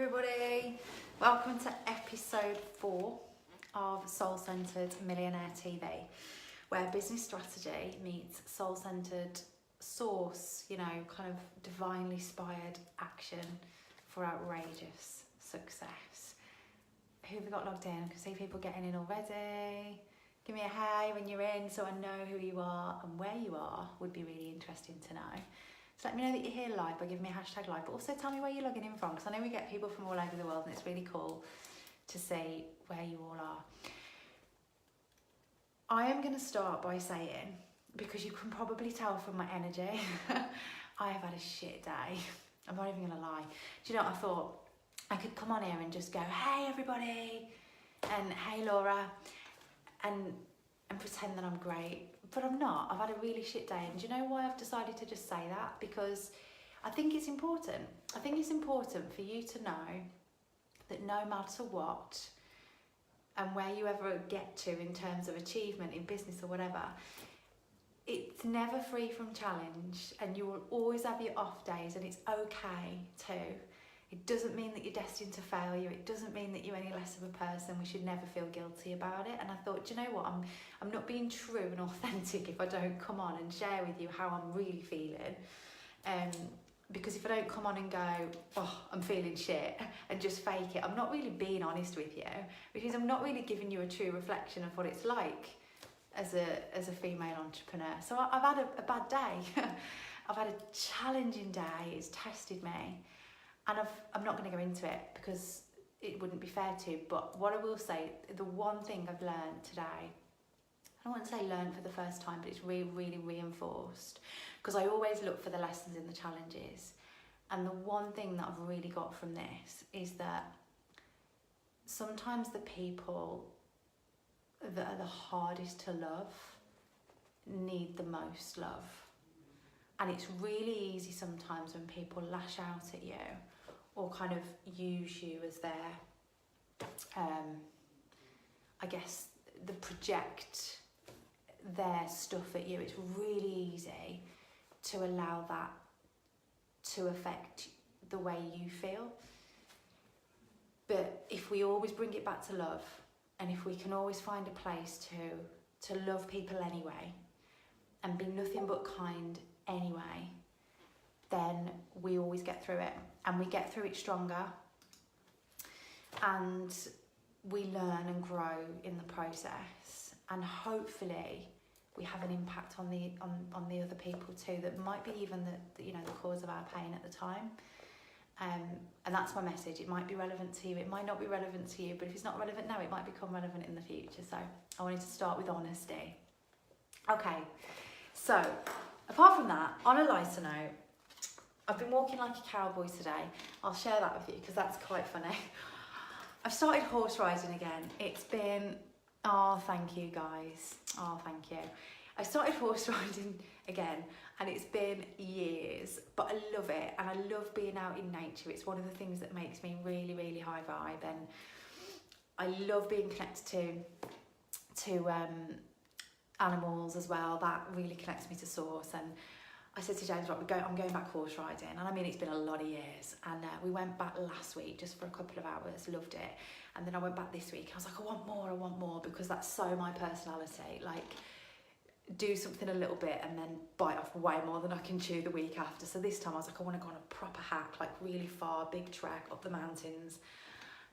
everybody, welcome to episode 4 of Soul Centered Millionaire TV, where business strategy meets soul centered source, kind of divinely inspired action for outrageous success. Who have we got logged in? I can see people getting in already. Give me a hey when you're in so I know who you are and where you are. Would be really interesting to know. So let me know that you're here live by giving me a hashtag live, but also tell me where you're logging in from, because I know we get people from all over the world and it's really cool to see where you all are. I am going to start by saying, because you can probably tell from my energy, I have had a shit day. I'm not even going to lie. Do you know what I thought? I could come on here and just go, hey everybody, and hey Laura, and pretend that I'm great, but I'm not. I've had a really shit day, and do you know why I've decided to just say that? Because I think it's important. I think it's important for you to know that no matter what and where you ever get to in terms of achievement in business or whatever, it's never free from challenge, and you will always have your off days, and it's okay too. It doesn't mean that you're destined to failure. It doesn't mean that you're any less of a person. We should never feel guilty about it. And I thought, do you know what? I'm not being true and authentic if I don't come on and share with you how I'm really feeling. Because if I don't come on and go, oh, I'm feeling shit, and just fake it, I'm not really being honest with you, which means I'm not really giving you a true reflection of what it's like as a female entrepreneur. So I've had a bad day. I've had a challenging day. It's tested me. And I'm not going to go into it because it wouldn't be fair to, but what I will say, the one thing I've learned today, I don't want to say learned for the first time, but it's really, really reinforced, because I always look for the lessons in the challenges. And the one thing that I've really got from this is that sometimes the people that are the hardest to love need the most love. And it's really easy sometimes when people lash out at you or kind of use you as their, they project their stuff at you. It's really easy to allow that to affect the way you feel. But if we always bring it back to love, and if we can always find a place to love people anyway, and be nothing but kind anyway, then we always get through it, and we get through it stronger, and we learn and grow in the process, and hopefully we have an impact on the other people too, that might be even the cause of our pain at the time. And that's my message. It might be relevant to you, it might not be relevant to you, but if it's not relevant now, it might become relevant in the future. So I wanted to start with honesty. Okay, so apart from that, on a lighter note, I've been walking like a cowboy today. I'll share that with you because that's quite funny. I've started horse riding again. It's been, oh, thank you guys. Oh, thank you. I started horse riding again, and it's been years, but I love it, and I love being out in nature. It's one of the things that makes me really, really high vibe, and I love being connected to animals as well. That really connects me to source. And I said to James, right, I'm going back horse riding, and I mean, it's been a lot of years, and we went back last week just for a couple of hours, loved it, and then I went back this week, and I was like, I want more, because that's so my personality, like do something a little bit and then bite off way more than I can chew the week after. So this time I was like, I want to go on a proper hack, like really far, big trek up the mountains,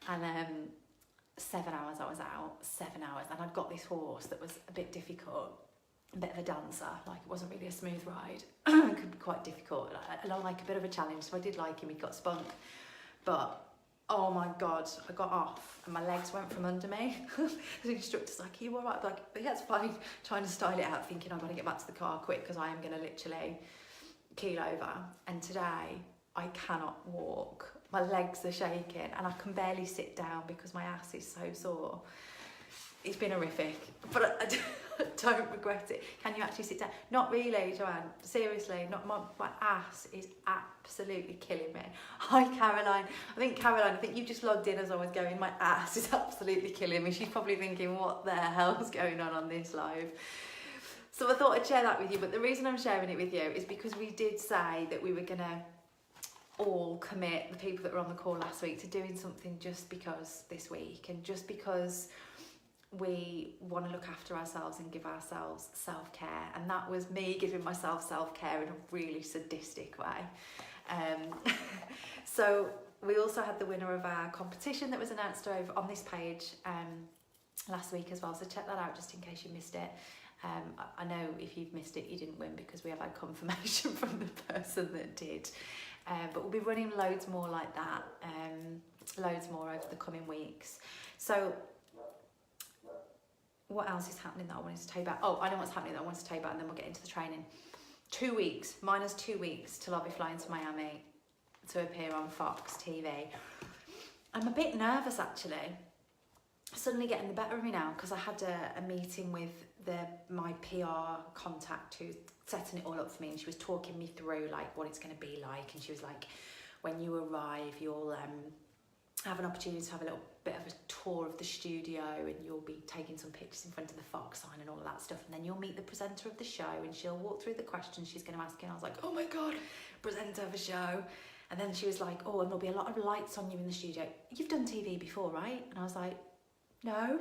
and 7 hours I was out, 7 hours, and I'd got this horse that was a bit difficult, a bit of a dancer, like it wasn't really a smooth ride. It could be quite difficult. I like a bit of a challenge, so I did like him. He got spunk, but oh my god, I got off and my legs went from under me. The instructor's like, are you all right? I'm like, yeah, it's fine. Trying to style it out, thinking I've got to get back to the car quick because I am going to literally keel over. And today I cannot walk. My legs are shaking and I can barely sit down because my ass is so sore. It's been horrific, but I don't regret it. Can you actually sit down? Not really, Joanne. Seriously, not my ass is absolutely killing me. Hi, Caroline. I think you just logged in as I was going, my ass is absolutely killing me. She's probably thinking, what the hell's going on this live? So I thought I'd share that with you, but the reason I'm sharing it with you is because we did say that we were gonna all commit, the people that were on the call last week, to doing something just because this week, and just because we want to look after ourselves and give ourselves self-care. And that was me giving myself self-care in a really sadistic way. So we also had the winner of our competition that was announced over on this page last week as well, so check that out just in case you missed it. I know if you've missed it, you didn't win, because we have had confirmation from the person that did. But we'll be running loads more like that, loads more over the coming weeks. So what else is happening that I wanted to tell you about? Oh, I know what's happening that I wanted to tell you about, and then we'll get into the training. 2 weeks, minus 2 weeks till I'll be flying to Miami to appear on Fox TV. I'm a bit nervous actually. Suddenly getting the better of me now, because I had a meeting with my PR contact who's setting it all up for me, and she was talking me through like what it's going to be like, and she was like, when you arrive, you'll have an opportunity to have a little bit of a tour of the studio, and you'll be taking some pictures in front of the Fox sign and all of that stuff, and then you'll meet the presenter of the show, and she'll walk through the questions she's going to ask you. And I was like, oh my god, presenter of a show. And then she was like, oh, and there'll be a lot of lights on you in the studio. You've done TV before, right? And I was like, no.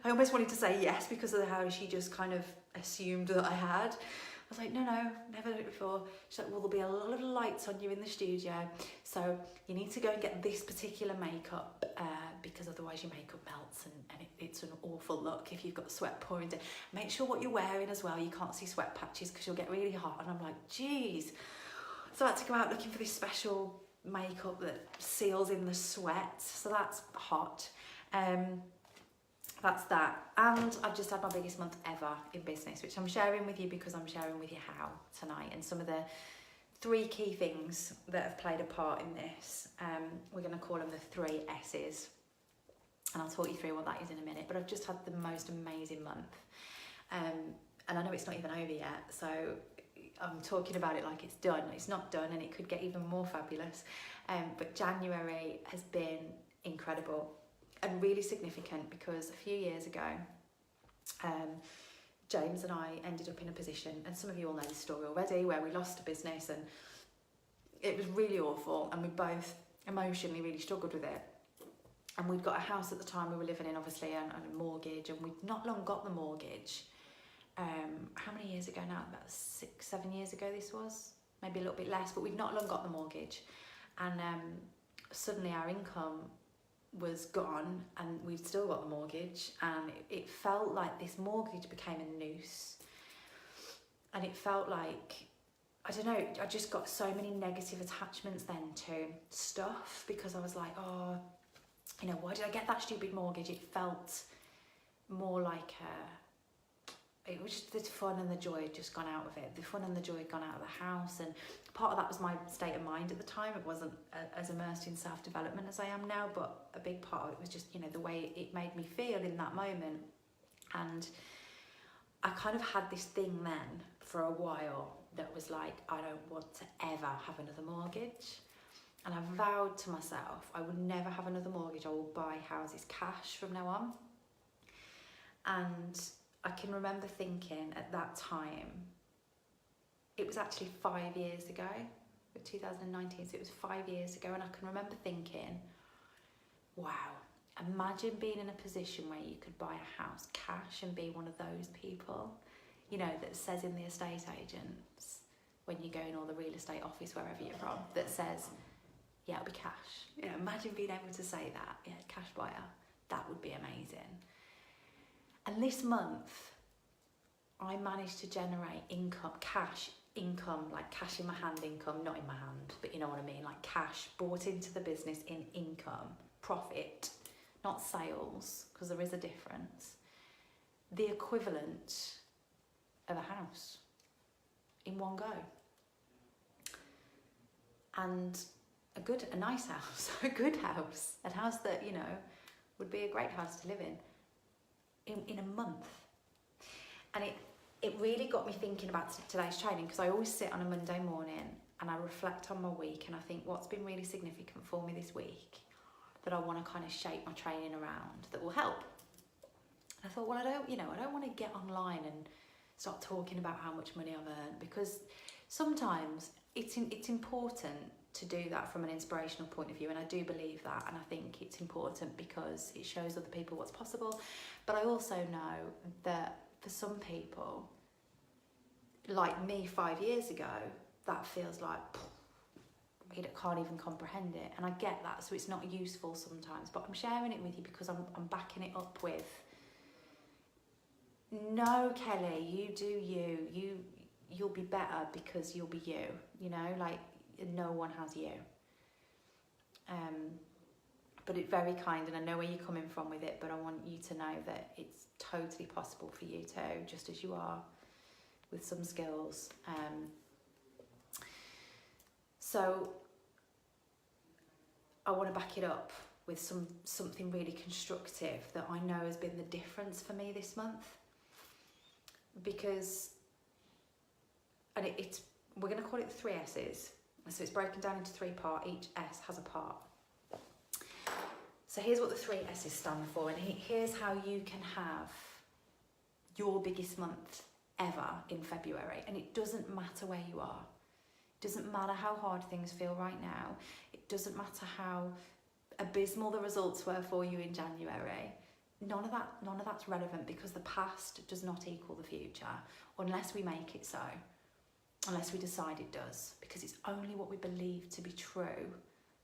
I almost wanted to say yes because of how she just kind of assumed that I had. I was like, no, never done it before. She's like, well, there'll be a lot of lights on you in the studio, so you need to go and get this particular makeup because otherwise your makeup melts, and it's an awful look if you've got sweat pouring down. Make sure what you're wearing as well, you can't see sweat patches because you'll get really hot. And I'm like, geez. So I had to go out looking for this special makeup that seals in the sweat, so that's hot. That's that. And I've just had my biggest month ever in business, which I'm sharing with you because I'm sharing with you how tonight, and some of the 3 key things that have played a part in this. We're going to call them the 3 S's, and I'll talk you through what that is in a minute. But I've just had the most amazing month, and I know it's not even over yet, so I'm talking about it like it's done. It's not done, and it could get even more fabulous. But January has been incredible and really significant, because a few years ago, James and I ended up in a position, and some of you all know this story already, where we lost a business, and it was really awful, and we both emotionally really struggled with it. And we'd got a house at the time we were living in, obviously, and a mortgage, and we'd not long got the mortgage. How many years ago now? About 6-7 years ago this was, maybe a little bit less, but we'd not long got the mortgage, and suddenly our income was gone, and we'd still got the mortgage, and it felt like this mortgage became a noose, and it felt like, I don't know, I just got so many negative attachments then to stuff, because I was like, oh, you know, why did I get that stupid mortgage? It felt more like it was just the fun and the joy had just gone out of it. The fun and the joy had gone out of the house, and part of that was my state of mind at the time. It wasn't as immersed in self-development as I am now, but a big part of it was just, you know, the way it made me feel in that moment. And I kind of had this thing then for a while that was like, I don't want to ever have another mortgage. And I vowed to myself, I would never have another mortgage. I will buy houses cash from now on. And I can remember thinking at that time, it was actually 5 years ago, 2019, so it was 5 years ago, and I can remember thinking, wow, imagine being in a position where you could buy a house cash and be one of those people, you know, that says in the estate agents, when you go in, or the real estate office, wherever you're from, that says, yeah, it'll be cash. You know, imagine being able to say that, yeah, cash buyer, that would be amazing. And this month, I managed to generate income, cash income, like cash in my hand income, not in my hand, but you know what I mean, like cash brought into the business in income, profit, not sales, because there is a difference. The equivalent of a house in one go. And a nice house, a good house, a house that, you know, would be a great house to live in a month. And it really got me thinking about today's training, because I always sit on a Monday morning and I reflect on my week, and I think what's been really significant for me this week that I want to kind of shape my training around that will help. And I thought, well, I don't want to get online and start talking about how much money I've earned, because sometimes it's important to do that from an inspirational point of view, and I do believe that, and I think it's important because it shows other people what's possible. But I also know that for some people, like me 5 years ago, that feels like you can't even comprehend it, and I get that, so it's not useful sometimes, but I'm sharing it with you because I'm backing it up with, no, Kelly, you do you'll be better because you'll be you, you know, like no one has you. But it's very kind, and I know where you're coming from with it, but I want you to know that it's totally possible for you too, just as you are, with some skills. So I want to back it up with something really constructive that I know has been the difference for me this month. Because, and we're going to call it the 3 S's. So it's broken down into 3 parts. Each S has a part. So here's what the 3 S's stand for, and here's how you can have your biggest month ever in February. And it doesn't matter where you are. It doesn't matter how hard things feel right now. It doesn't matter how abysmal the results were for you in January. None of that's relevant, because the past does not equal the future unless we make it so. Unless we decide it does, because it's only what we believe to be true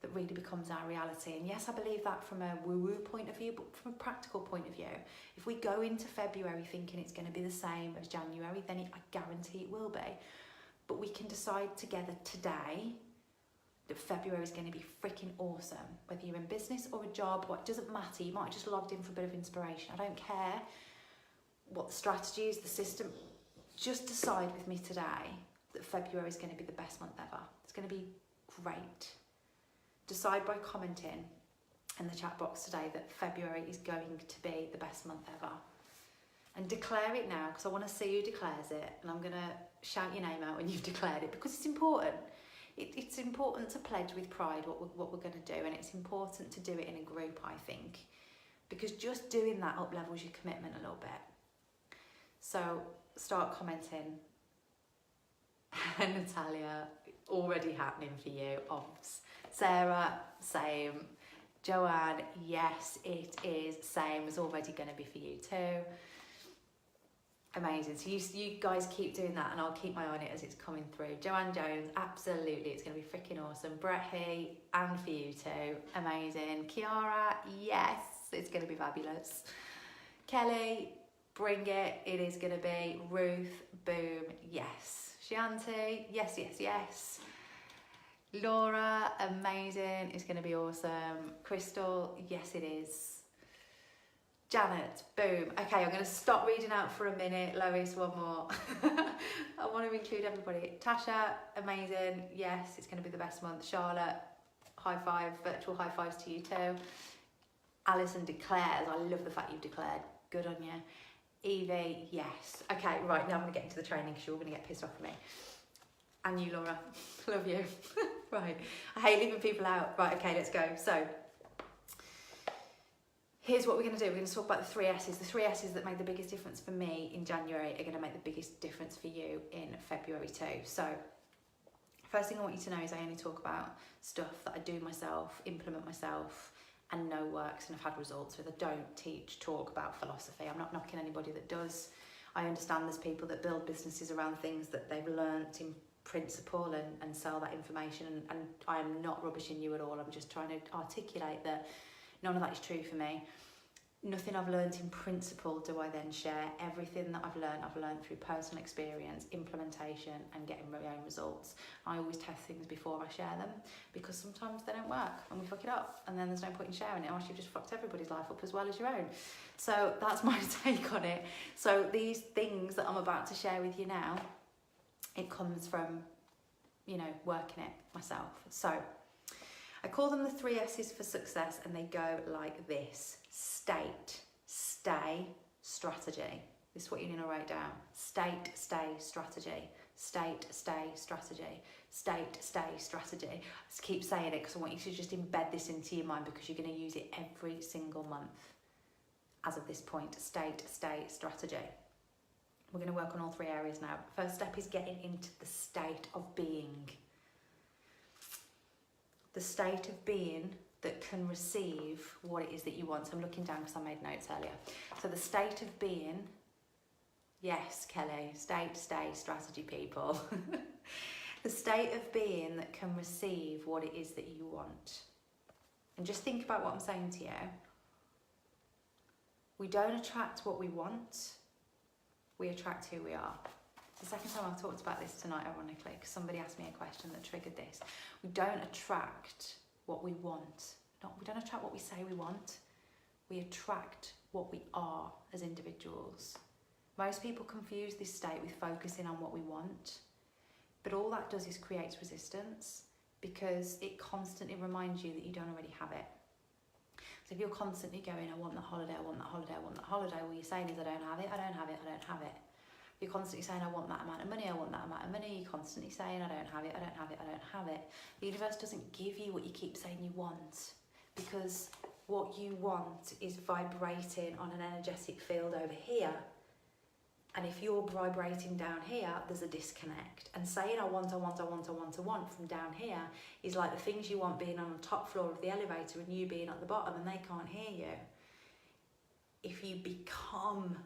that really becomes our reality. And yes, I believe that from a woo-woo point of view, but from a practical point of view, if we go into February thinking it's going to be the same as January, then I guarantee it will be. But we can decide together today that February is going to be freaking awesome. Whether you're in business or a job, or it doesn't matter, you might have just logged in for a bit of inspiration. I don't care what the strategy is, the system. Just decide with me today that February is going to be the best month ever. It's going to be great. Decide by commenting in the chat box today that February is going to be the best month ever. And declare it now, because I want to see who declares it. And I'm going to shout your name out when you've declared it, because it's important. It's important to pledge with pride what we're going to do. And it's important to do it in a group, I think. Because just doing that up levels your commitment a little bit. So start commenting. Natalia, already happening for you. Obs. Sarah, same. Joanne, yes, it is. Same. It's already going to be for you too. Amazing. So you guys keep doing that, and I'll keep my eye on it as it's coming through. Joanne Jones, absolutely. It's going to be freaking awesome. Bretty, and for you too. Amazing. Kiara, yes, it's going to be fabulous. Kelly, bring it. It is going to be. Ruth, boom, yes. Shanti, yes, yes, yes. Laura, amazing. It's going to be awesome. Crystal, yes, it is. Janet, boom. Okay, I'm going to stop reading out for a minute. Lois, one more. I want to include everybody. Tasha, amazing. Yes, it's going to be the best month. Charlotte, high five, virtual high fives to you too. Alison declares. I love the fact you've declared. Good on you. Evie, yes. Okay, right, now I'm going to get into the training because you're all going to get pissed off at me. And you, Laura. Love you. Right, I hate leaving people out. Right, okay, let's go. So, here's what we're going to do. We're going to talk about the 3 S's. The 3 S's that made the biggest difference for me in January are going to make the biggest difference for you in February too. So, first thing I want you to know is I only talk about stuff that I do myself, implement myself, and know works and have had results with. I don't talk about philosophy. I'm not knocking anybody that does. I understand there's people that build businesses around things that they've learnt in principle and sell that information, and I am not rubbishing you at all. I'm just trying to articulate that none of that is true for me. Nothing I've learnt in principle do I then share. Everything that I've learnt through personal experience, implementation, and getting my own results. I always test things before I share them, because sometimes they don't work and we fuck it up, and then there's no point in sharing it, or you've just fucked everybody's life up as well as your own. So that's my take on it. So these things that I'm about to share with you now, it comes from, you know, working it myself. So I call them the 3 S's for success, and they go like this. State, stay, strategy. This is what you're going to write down. State, stay, strategy. State, stay, strategy. State, stay, strategy. I just keep saying it because I want you to just embed this into your mind, because you're going to use it every single month as of this point. State, stay, strategy. We're going to work on all 3 areas now. First step is getting into the state of being. the state of being that can receive what it is that you want. So I'm looking down because I made notes earlier. So the state of being, yes, Kelly, state, stay, strategy people. The state of being that can receive what it is that you want. And just think about what I'm saying to you. We don't attract what we want, we attract who we are. It's the second time I've talked about this tonight, ironically, because somebody asked me a question that triggered this. We don't attract what we want. No, we don't attract what we say we want. We attract what we are as individuals. Most people confuse this state with focusing on what we want, but all that does is creates resistance because it constantly reminds you that you don't already have it. So if you're constantly going, I want that holiday, I want that holiday, I want that holiday, what you're saying is I don't have it, I don't have it, I don't have it. You're constantly saying, I want that amount of money, I want that amount of money. You're constantly saying, I don't have it, I don't have it, I don't have it. The universe doesn't give you what you keep saying you want, because what you want is vibrating on an energetic field over here. And if you're vibrating down here, there's a disconnect. And saying I want from down here is like the things you want being on the top floor of the elevator and you being at the bottom and they can't hear you. If you become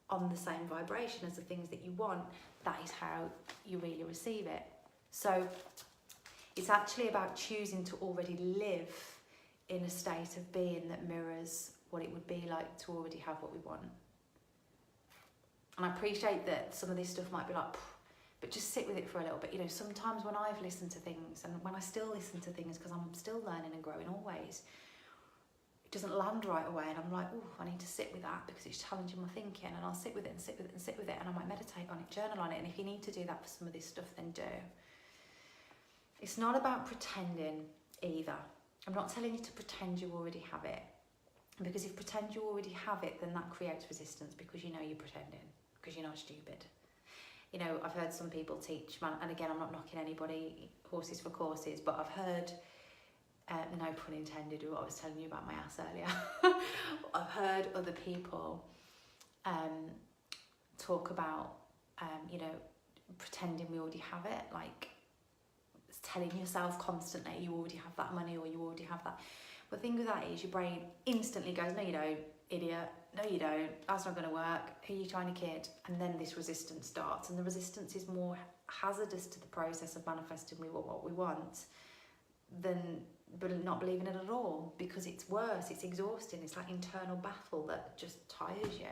on the same vibration as the things that you want, that is how you really receive it. So it's actually about choosing to already live in a state of being that mirrors what it would be like to already have what we want. And I appreciate that some of this stuff might be like, but just sit with it for a little bit. You know, sometimes when I've listened to things and when I still listen to things, because I'm still learning and growing always, it doesn't land right away. And I'm like, oh, I need to sit with that because it's challenging my thinking. And I'll sit with it and sit with it and sit with it. And I might meditate on it, journal on it. And if you need to do that for some of this stuff, then do. It's not about pretending either. I'm not telling you to pretend you already have it. Because if pretend you already have it, then that creates resistance because you know you're pretending. Because you're not stupid. You know, I've heard some people teach, and again, I'm not knocking anybody, horses for courses, but I've heard, no pun intended, what I was telling you about my ass earlier. I've heard other people talk about, you know, pretending we already have it, like telling yourself constantly you already have that money or you already have that. But the thing with that is your brain instantly goes, no you don't, idiot. No you don't, that's not going to work, who are you trying to kid? And then this resistance starts, and the resistance is more hazardous to the process of manifesting what we want than not believing it at all, because it's worse, it's exhausting, it's like internal battle that just tires you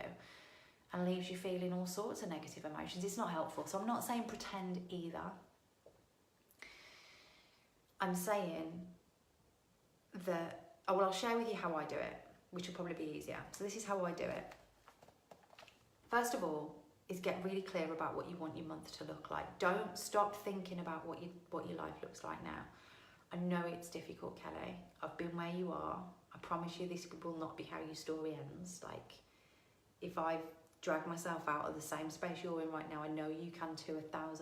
and leaves you feeling all sorts of negative emotions. It's not helpful. So I'm not saying pretend either. I'm saying that, I'll share with you how I do it, which will probably be easier. So this is how I do it. First of all, is get really clear about what you want your month to look like. Don't stop thinking about what your life looks like now. I know it's difficult, Kelly. I've been where you are. I promise you this will not be how your story ends. Like, if I've dragged myself out of the same space you're in right now, I know you can too, 1000%.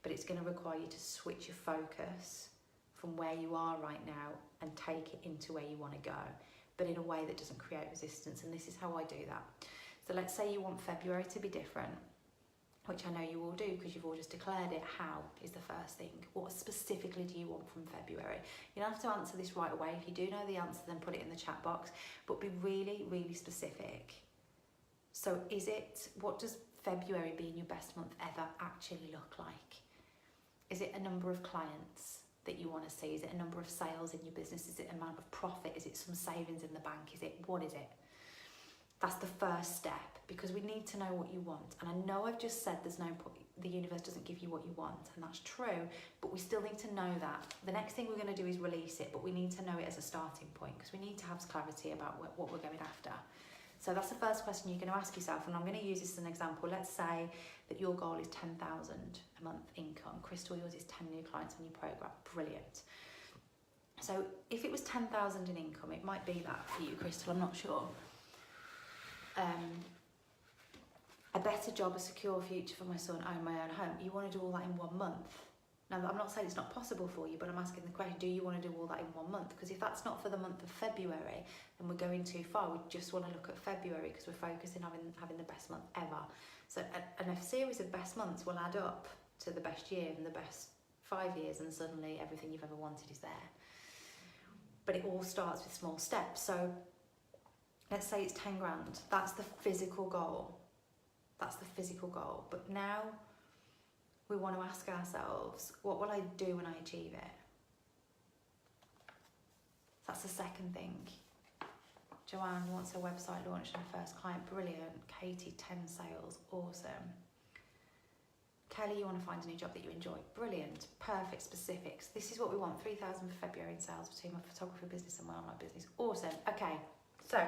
But it's going to require you to switch your focus from where you are right now and take it into where you want to go, but in a way that doesn't create resistance. And this is how I do that. So let's say you want February to be different, which I know you all do because you've all just declared it. How is the first thing? What specifically do you want from February? You don't have to answer this right away. If you do know the answer, then put it in the chat box, but be really, really specific. So what does February being your best month ever actually look like? Is it a number of clients that you want to see? Is it a number of sales in your business? Is it amount of profit? Is it some savings in the bank? What is it? That's the first step, because we need to know what you want. And I know I've just said there's no point, the universe doesn't give you what you want, and that's true, but we still need to know that. The next thing we're going to do is release it, but we need to know it as a starting point, because we need to have clarity about what we're going after. So that's the first question you're going to ask yourself, and I'm going to use this as an example. Let's say that your goal is 10,000 a month income. Crystal, yours is 10 new clients on your program. Brilliant. So if it was 10,000 in income, it might be that for you, Crystal, I'm not sure. A better job, a secure future for my son, own my own home. You want to do all that in 1 month. Now, I'm not saying it's not possible for you, but I'm asking the question, do you want to do all that in 1 month? Because if that's not for the month of February, then we're going too far. We just want to look at February because we're focusing on having the best month ever. So a series of best months will add up to the best year and the best 5 years and suddenly everything you've ever wanted is there. But it all starts with small steps. So let's say it's 10 grand. That's the physical goal. That's the physical goal. But now we want to ask ourselves, what will I do when I achieve it? That's the second thing. Joanne wants her website launched and her first client. Brilliant. Katie, 10 sales. Awesome. Kelly, you want to find a new job that you enjoy. Brilliant. Perfect. Specifics. This is what we want. 3,000 for February in sales between my photography business and my online business. Awesome. Okay. So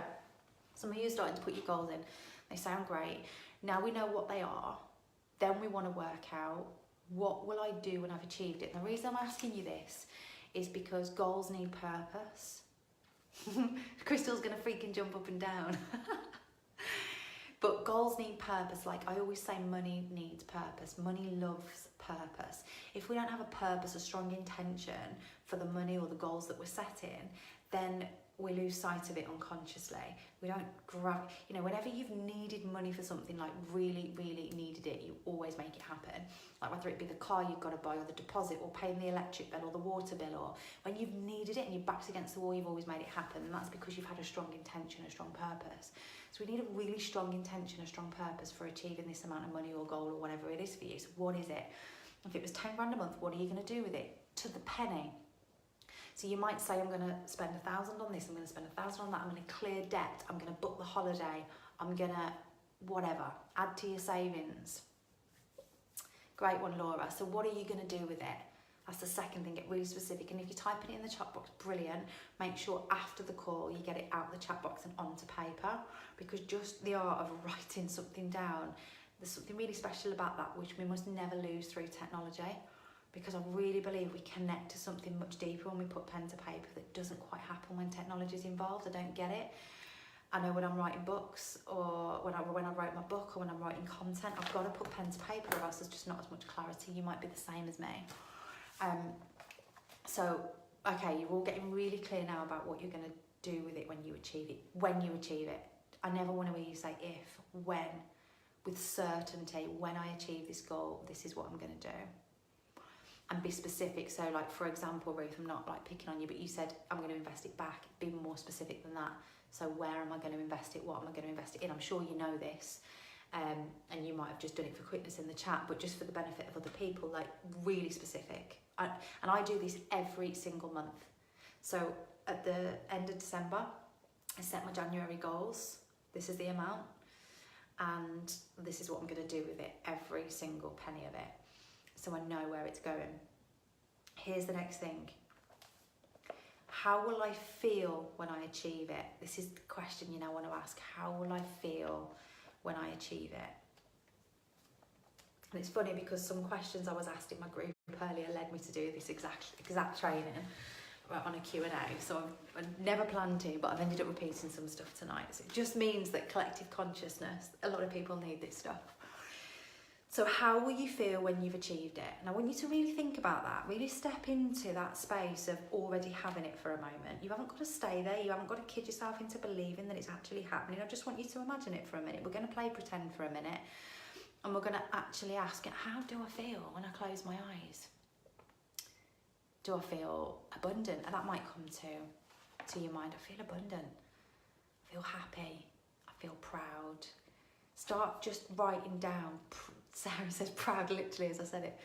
some of you are starting to put your goals in. They sound great. Now we know what they are. Then we want to work out, what will I do when I've achieved it? And the reason I'm asking you this is because goals need purpose. Crystal's going to freaking jump up and down. But goals need purpose. Like I always say, money needs purpose. Money loves purpose. If we don't have a purpose, a strong intention for the money or the goals that we're setting, then we lose sight of it unconsciously. We don't grab, you know, whenever you've needed money for something, like really, really needed it, you always make it happen. Like whether it be the car you've got to buy or the deposit or paying the electric bill or the water bill, or when you've needed it and your back's against the wall, you've always made it happen. And that's because you've had a strong intention, a strong purpose. So we need a really strong intention, a strong purpose for achieving this amount of money or goal or whatever it is for you. So what is it? If it was 10 grand a month, what are you going to do with it? To the penny. So you might say, I'm going to spend 1,000 on this, I'm going to spend 1,000 on that, I'm going to clear debt, I'm going to book the holiday, I'm going to whatever, add to your savings. Great one, Laura. So what are you going to do with it? That's the second thing, get really specific. And if you're typing it in the chat box, brilliant. Make sure after the call you get it out of the chat box and onto paper, because just the art of writing something down, there's something really special about that, which we must never lose through technology. Because I really believe we connect to something much deeper when we put pen to paper that doesn't quite happen when technology is involved. I don't get it. I know when I'm writing books, or when I wrote my book, or when I'm writing content, I've got to put pen to paper, or else there's just not as much clarity. You might be the same as me. So, okay, you're all getting really clear now about what you're going to do with it when you achieve it. When you achieve it. I never want to hear you say if, when, with certainty. When I achieve this goal, this is what I'm going to do. And be specific. So like, for example, Ruth, I'm not like picking on you, but you said, I'm going to invest it back. Be more specific than that. So where am I going to invest it? What am I going to invest it in? I'm sure you know this. And you might have just done it for quickness in the chat, but just for the benefit of other people, like really specific. And I do this every single month. So at the end of December, I set my January goals. This is the amount. And this is what I'm going to do with it. Every single penny of it. So I know where it's going. Here's the next thing. How will I feel when I achieve it? This is the question you now want to ask. How will I feel when I achieve it? And it's funny because some questions I was asked in my group earlier led me to do this exact training on a Q&A. So I never planned to, but I've ended up repeating some stuff tonight. So it just means that collective consciousness, a lot of people need this stuff. So how will you feel when you've achieved it? And I want you to really think about that. Really step into that space of already having it for a moment. You haven't got to stay there. You haven't got to kid yourself into believing that it's actually happening. I just want you to imagine it for a minute. We're going to play pretend for a minute. And we're going to actually ask, how do I feel when I close my eyes? Do I feel abundant? And that might come to your mind. I feel abundant. I feel happy. I feel proud. Start just writing down. Sarah says proud literally as I said it.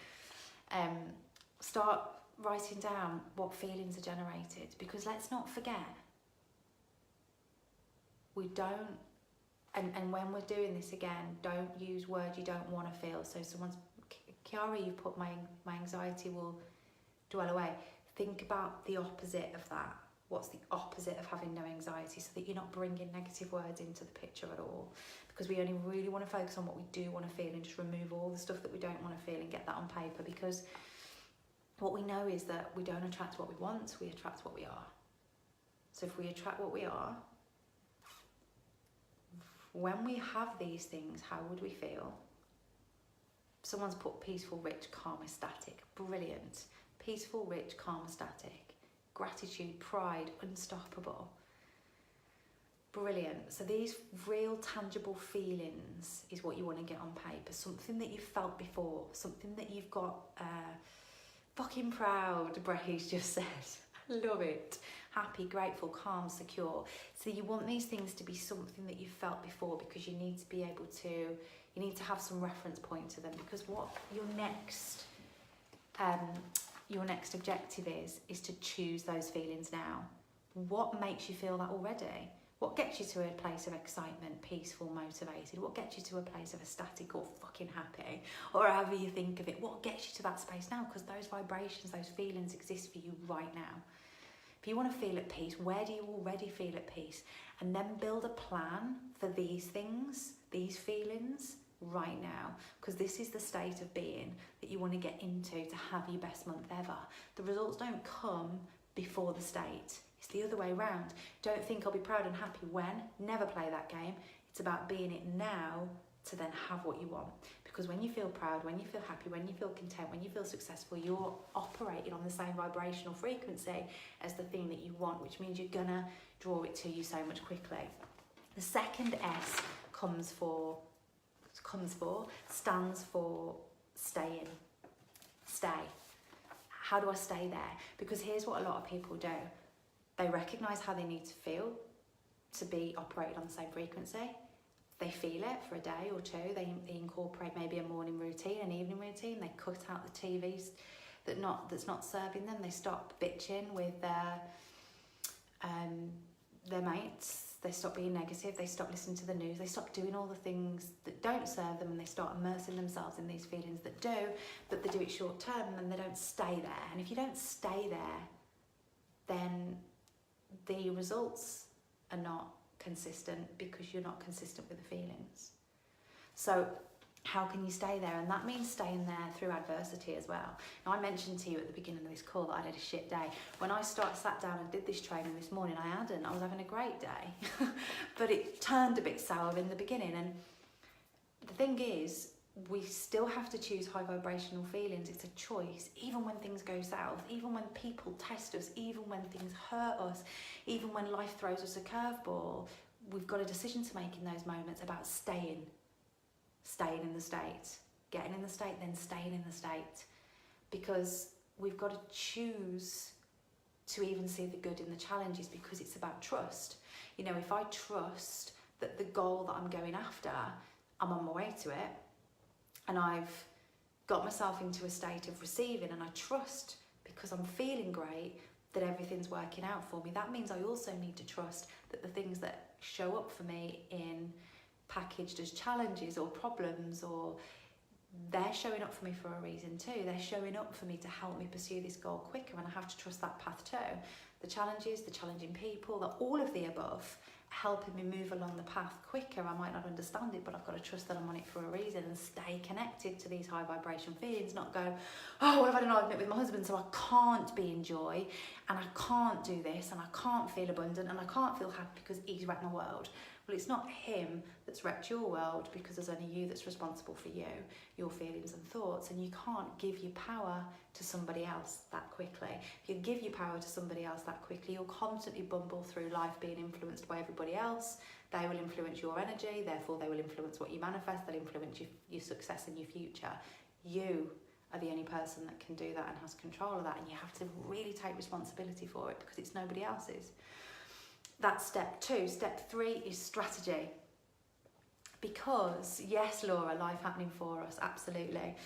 Start writing down what feelings are generated, because let's not forget, we don't, and when we're doing this again, don't use words you don't want to feel. So someone's, Kiara, you've put my anxiety will dwell away. Think about the opposite of that. What's the opposite of having no anxiety, so that you're not bringing negative words into the picture at all. Because we only really want to focus on what we do want to feel and just remove all the stuff that we don't want to feel and get that on paper. Because what we know is that we don't attract what we want, we attract what we are. So if we attract what we are, when we have these things, how would we feel? Someone's put peaceful, rich, calm, ecstatic. Brilliant. Peaceful, rich, calm, ecstatic. Gratitude, pride, unstoppable. Brilliant. So these real tangible feelings is what you want to get on paper. Something that you've felt before, something that you've got fucking proud, Brady's just said. Love it. Happy, grateful, calm, secure. So you want these things to be something that you've felt before, because you need to be able to, you need to have some reference point to them, because what your next objective is to choose those feelings now. What makes you feel that already? What gets you to a place of excitement, peaceful, motivated? What gets you to a place of ecstatic or fucking happy, or however you think of it? What gets you to that space now? Because those vibrations, those feelings exist for you right now. If you want to feel at peace, where do you already feel at peace? And then build a plan for these things, these feelings right now, because this is the state of being that you want to get into to have your best month ever. The results don't come before the state. It's the other way around. Don't think I'll be proud and happy when. Never play that game. It's about being it now to then have what you want. Because when you feel proud, when you feel happy, when you feel content, when you feel successful, you're operating on the same vibrational frequency as the thing that you want, which means you're gonna draw it to you so much quickly. The second S stands for staying. Stay. How do I stay there? Because here's what a lot of people do. They recognise how they need to feel to be operating on the same frequency. They feel it for a day or two. They incorporate maybe a morning routine, an evening routine. They cut out the TVs that's not serving them. They stop bitching with their mates. They stop being negative. They stop listening to the news. They stop doing all the things that don't serve them, and they start immersing themselves in these feelings that do, but they do it short term, and they don't stay there. And if you don't stay there, then the results are not consistent, because you're not consistent with the feelings. So how can you stay there? And that means staying there through adversity as well. Now, I mentioned to you at the beginning of this call that I had a shit day. When I sat down and did this training this morning, I was having a great day. But it turned a bit sour in the beginning. And the thing is, we still have to choose high vibrational feelings. It's a choice. Even when things go south, even when people test us, even when things hurt us, even when life throws us a curveball, we've got a decision to make in those moments about staying in the state, getting in the state, then staying in the state, because we've got to choose to even see the good in the challenges, because it's about trust. You know, if I trust that the goal that I'm going after, I'm on my way to it, and I've got myself into a state of receiving, and I trust because I'm feeling great that everything's working out for me, that means I also need to trust that the things that show up for me in packaged as challenges or problems, or they're showing up for me for a reason too. They're showing up for me to help me pursue this goal quicker, and I have to trust that path too. The challenges, the challenging people, all of the above, helping me move along the path quicker. I might not understand it, but I've got to trust that I'm on it for a reason, and stay connected to these high vibration feelings, not go, oh, well, I've had an argument with my husband, so I can't be in joy, and I can't do this, and I can't feel abundant, and I can't feel happy because he's wrecked my world. Well, it's not him that's wrecked your world, because there's only you that's responsible for you, your feelings and thoughts, and you can't give your power to somebody else that quickly. If you give your power to somebody else that quickly, you'll constantly bumble through life being influenced by everybody else. They will influence your energy, therefore they will influence what you manifest, they'll influence your success and your future. You are the only person that can do that and has control of that, and you have to really take responsibility for it, because it's nobody else's. That's step 2. Step 3 is strategy. Because, yes, Laura, life happening for us, absolutely.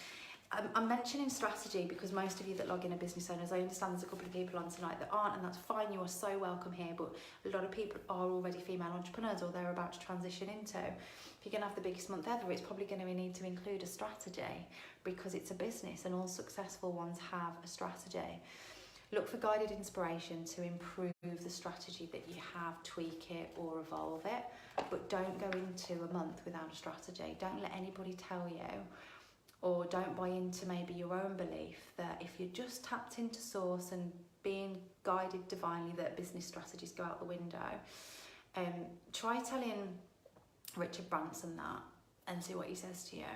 I'm mentioning strategy because most of you that log in are business owners. I understand there's a couple of people on tonight that aren't, and that's fine. You are so welcome here, but a lot of people are already female entrepreneurs, or they're about to transition into. If you're going to have the biggest month ever, it's probably going to need to include a strategy, because it's a business, and all successful ones have a strategy. Look for guided inspiration to improve the strategy that you have, tweak it or evolve it, but don't go into a month without a strategy. Don't let anybody tell you, or don't buy into maybe your own belief that if you're just tapped into source and being guided divinely, that business strategies go out the window. Try telling Richard Branson that and see what he says to you.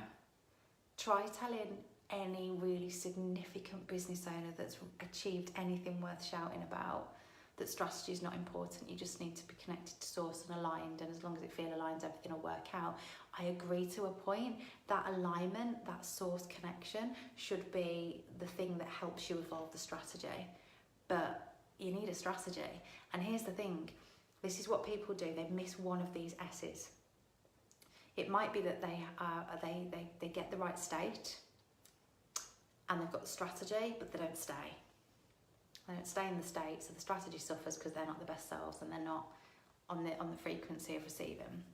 Try telling any really significant business owner that's achieved anything worth shouting about that strategy is not important. You just need to be connected to source and aligned, and as long as it feel aligned, everything will work out. I agree to a point. That alignment, that source connection should be the thing that helps you evolve the strategy. But you need a strategy. And here's the thing, this is what people do. They miss one of these S's. It might be that they get the right state and they've got the strategy, but they don't stay. They don't stay in the state, so the strategy suffers because they're not the best selves and they're not on the frequency of receiving.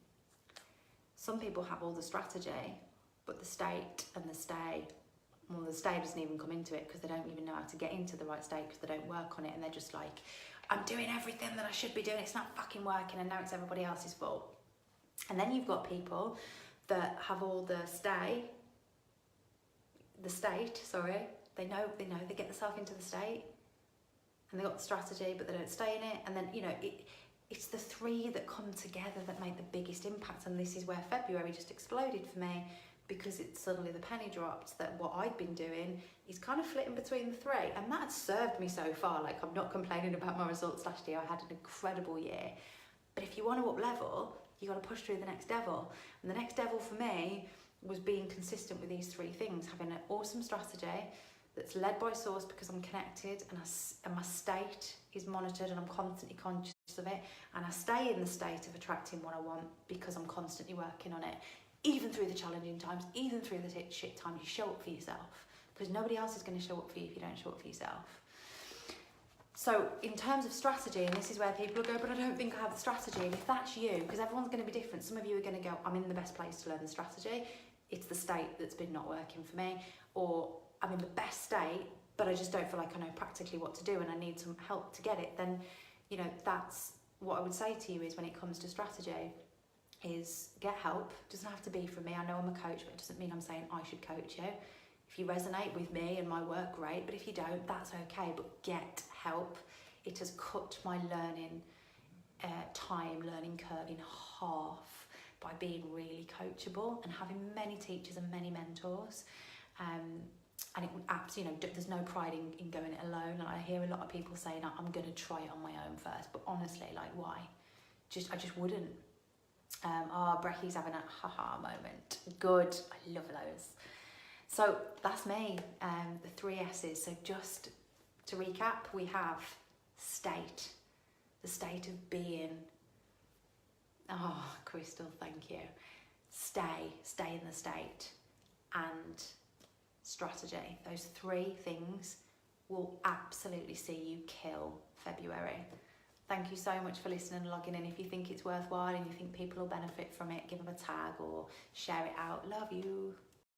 Some people have all the strategy, but the state and the stay, well, the stay doesn't even come into it because they don't even know how to get into the right state because they don't work on it, and they're just like, I'm doing everything that I should be doing, it's not fucking working, and now it's everybody else's fault. And then you've got people that have all the state, they know they get themselves into the state and they got the strategy, but they don't stay in it. And then, you know, it's the three that come together that make the biggest impact. And this is where February just exploded for me, because it suddenly the penny dropped that what I'd been doing is kind of flitting between the three, and that had served me so far. Like, I'm not complaining about my results last year. I had an incredible year. But if you want to up level, you got to push through the next devil. And the next devil for me was being consistent with these three things, having an awesome strategy that's led by source because I'm connected, and my state is monitored and I'm constantly conscious of it, and I stay in the state of attracting what I want because I'm constantly working on it. Even through the challenging times, even through the shit times, you show up for yourself, because nobody else is going to show up for you if you don't show up for yourself. So in terms of strategy, and this is where people go, but I don't think I have the strategy. And if that's you, because everyone's going to be different, some of you are going to go, I'm in the best place to learn the strategy, it's the state that's been not working for me, or I'm in the best state, but I just don't feel like I know practically what to do and I need some help to get it. Then, you know, that's what I would say to you is, when it comes to strategy, is get help. It doesn't have to be from me. I know I'm a coach, but it doesn't mean I'm saying I should coach you. If you resonate with me and my work, great, but if you don't, that's okay, but get help. It has cut my learning learning curve in half by being really coachable and having many teachers and many mentors. And it would absolutely, you know, there's no pride in going it alone. And I hear a lot of people saying, I'm going to try it on my own first, but honestly, like, why? I just wouldn't. Brecky's having a haha moment. Good, I love those. So that's me, the three S's. So just to recap, we have state, the state of being. Oh, Crystal, thank you. Stay in the state, and strategy. Those three things will absolutely see you kill February. Thank you so much for listening and logging in. If you think it's worthwhile and you think people will benefit from it, give them a tag or share it out. Love you.